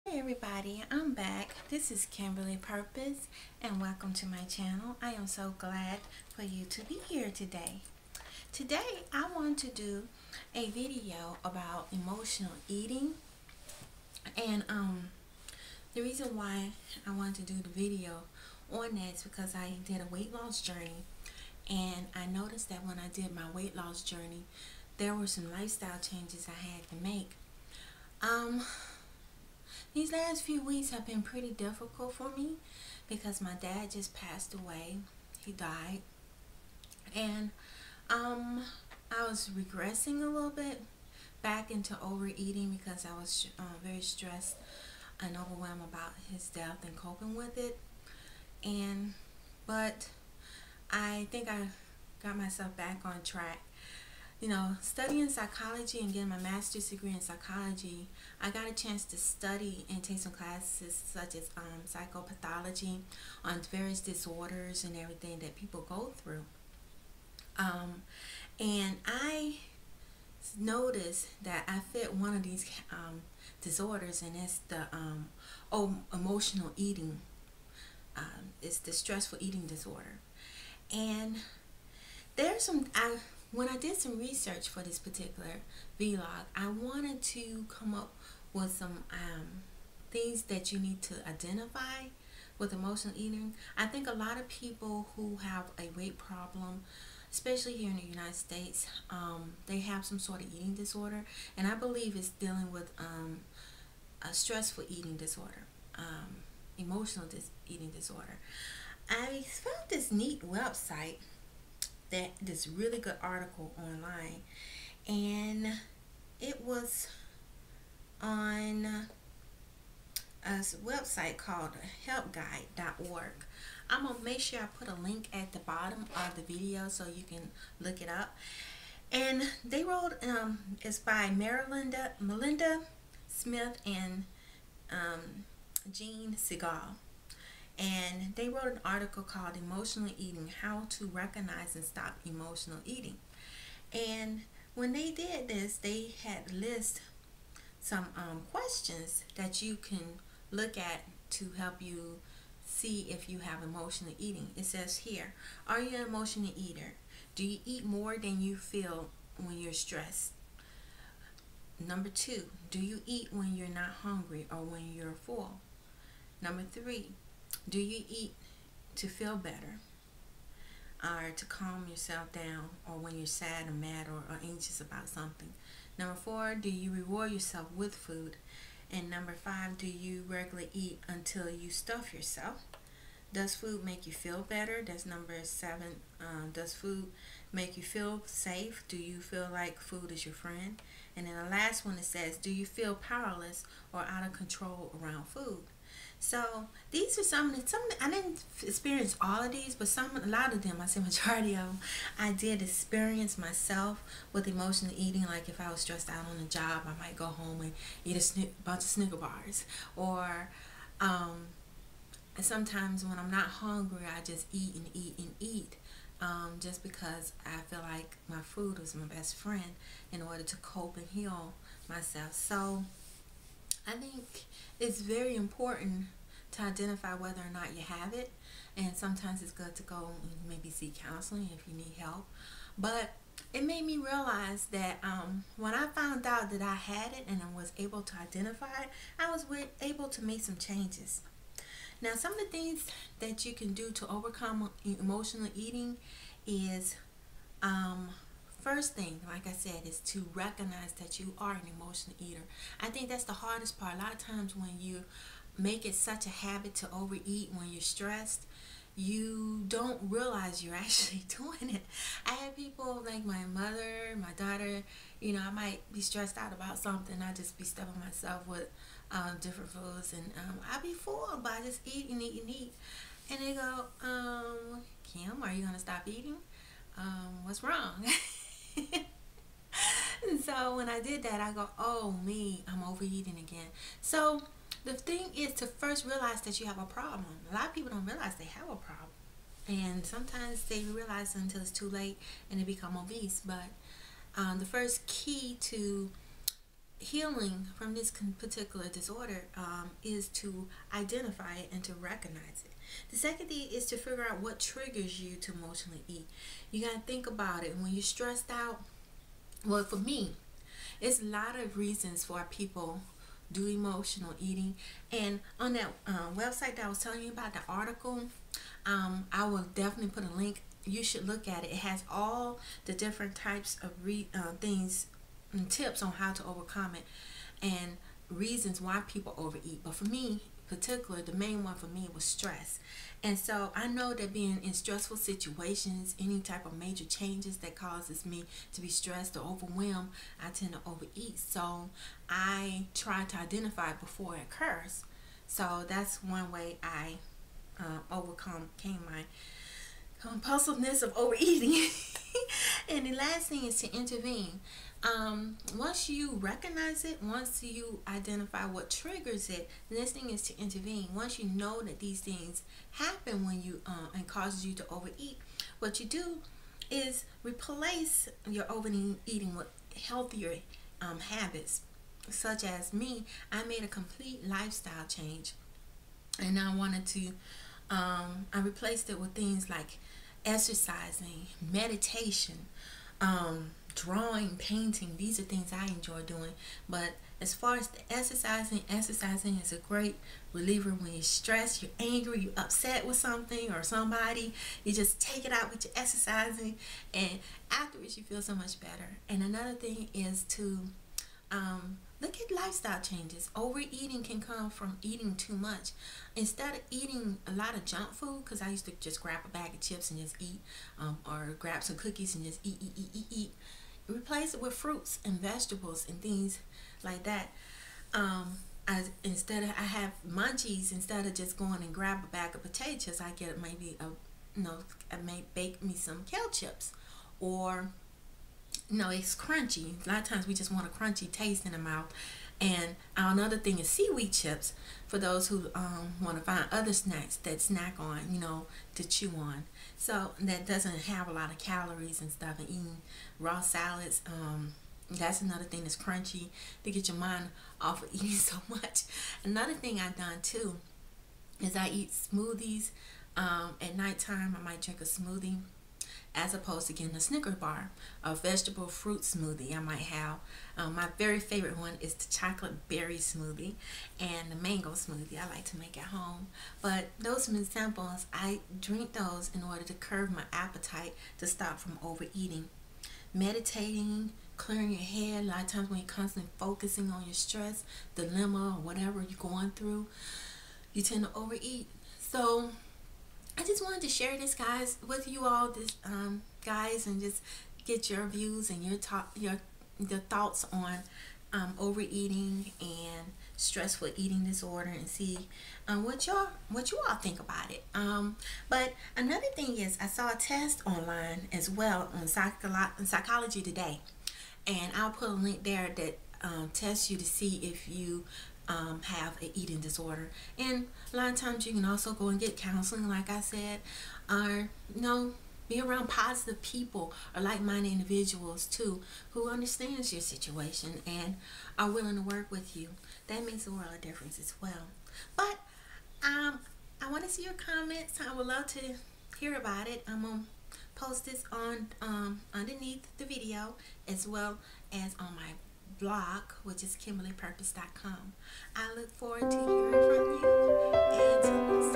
Hey everybody, I'm back. This is Kimberly Purpose and welcome to my channel. I am so glad for you to be here today. Today I want to do a video about emotional eating, and the reason why I want to do the video on that is because I did a weight loss journey, and I noticed that when I did my weight loss journey there were some lifestyle changes I had to make. These last few weeks have been pretty difficult for me because my dad just passed away. He died. And I was regressing a little bit back into overeating because I was very stressed and overwhelmed about his death and coping with it. But I think I got myself back on track. Studying psychology and getting my master's degree in psychology, I got a chance to study and take some classes such as psychopathology on various disorders and everything that people go through. And I noticed that I fit one of these disorders, and it's the emotional eating. It's the stressful eating disorder. And there's when I did some research for this particular vlog, I wanted to come up with some things that you need to identify with emotional eating. I think a lot of people who have a weight problem, especially here in the United States, they have some sort of eating disorder, and I believe it's dealing with a stressful eating disorder, emotional eating disorder. I found this neat website, this really good article online, and it was on a website called helpguide.org. I'm gonna make sure I put a link at the bottom of the video so you can look it up. And they wrote, it's by Melinda Smith and Jeanne Segal. And they wrote an article called Emotional Eating, How to Recognize and Stop Emotional Eating. And when they did this, they had list some questions that you can look at to help you see if you have emotional eating. It says here, are you an emotional eater? Do you eat more than you feel when you're stressed? Number 2, do you eat when you're not hungry or when you're full? Number 3, do you eat to feel better or to calm yourself down, or when you're sad or mad or anxious about something? Number 4, do you reward yourself with food? And number 5, do you regularly eat until you stuff yourself? Does food make you feel better? That's number 7. Does food make you feel safe? Do you feel like food is your friend? And then the last one, it says, do you feel powerless or out of control around food? So these are some I didn't experience all of these, but a lot of them, I say majority of them, I did experience myself with emotional eating. Like if I was stressed out on a job, I might go home and eat a bunch of Snicker bars, or sometimes when I'm not hungry, I just eat and eat and eat, just because I feel like my food was my best friend in order to cope and heal myself. So I think it's very important to identify whether or not you have it, and sometimes it's good to go and maybe seek counseling if you need help. But it made me realize that when I found out that I had it and I was able to identify it, I was able to make some changes. Now, some of the things that you can do to overcome emotional eating is, first thing, like I said, is to recognize that you are an emotional eater. I think that's the hardest part. A lot of times when you make it such a habit to overeat when you're stressed, you don't realize you're actually doing it. I have people like my mother, my daughter, I might be stressed out about something. I just be stuffing myself with different foods, and I be full, but I just eat and eat and eat. And they go, Kim, are you going to stop eating? What's wrong? And so when I did that, I go, oh me, I'm overeating again. So the thing is to first realize that you have a problem. A lot of people don't realize they have a problem, and sometimes they realize it until it's too late and they become obese. But the first key to healing from this particular disorder is to identify it and to recognize it. The second thing is to figure out what triggers you to emotionally eat. You got to think about it. When you're stressed out, well, for me, it's a lot of reasons why people do emotional eating. And on that website that I was telling you about, the article, I will definitely put a link. You should look at it. It has all the different types of things and tips on how to overcome it and reasons why people overeat. But for me, particular, the main one for me was stress. And so I know that being in stressful situations, any type of major changes that causes me to be stressed or overwhelmed, I tend to overeat. So I try to identify it before it occurs. So that's one way I overcame my compulsiveness of overeating. And the last thing is to intervene. Once you recognize it, once you identify what triggers it, the next thing is to intervene. Once you know that these things happen when you and causes you to overeat, what you do is replace your overeating with healthier habits. Such as me, I made a complete lifestyle change, and I wanted to I replaced it with things like exercising, meditation, drawing, painting. These are things I enjoy doing. But as far as the exercising is a great reliever when you're stressed, you're angry, you're upset with something or somebody. You just take it out with your exercising, and afterwards you feel so much better. And another thing is to look at lifestyle changes. Overeating can come from eating too much. Instead of eating a lot of junk food, because I used to just grab a bag of chips and just eat, or grab some cookies and just eat. Replace it with fruits and vegetables and things like that. I have munchies. Instead of just going and grab a bag of potato chips, I get maybe I may bake me some kale chips, or it's crunchy. A lot of times we just want a crunchy taste in the mouth. And another thing is seaweed chips for those who want to find other snacks that snack on, to chew on. So that doesn't have a lot of calories and stuff. And eating raw salads, that's another thing that's crunchy to get your mind off of eating so much. Another thing I've done too is I eat smoothies. At nighttime, I might drink a smoothie, as opposed to getting a Snicker bar, a vegetable fruit smoothie. I might have my very favorite one is the chocolate berry smoothie and the mango smoothie I like to make at home. But those are examples. I drink those in order to curb my appetite, to stop from overeating. Meditating, clearing your head. A lot of times when you're constantly focusing on your stress, dilemma, or whatever you're going through, you tend to overeat. So I just wanted to share this, guys, with you all, guys, and just get your views and your thoughts on overeating and stressful eating disorder, and see what you all think about it. But another thing is, I saw a test online as well on Psychology Today, and I'll put a link there that tests you to see if you have an eating disorder. And a lot of times you can also go and get counseling, like I said, or be around positive people or like-minded individuals too, who understands your situation and are willing to work with you. That makes a world of difference as well. But I want to see your comments. I would love to hear about it. I'm gonna post this on underneath the video, as well as on my blog, which is KimberlyPurpose.com. I look forward to hearing from you, and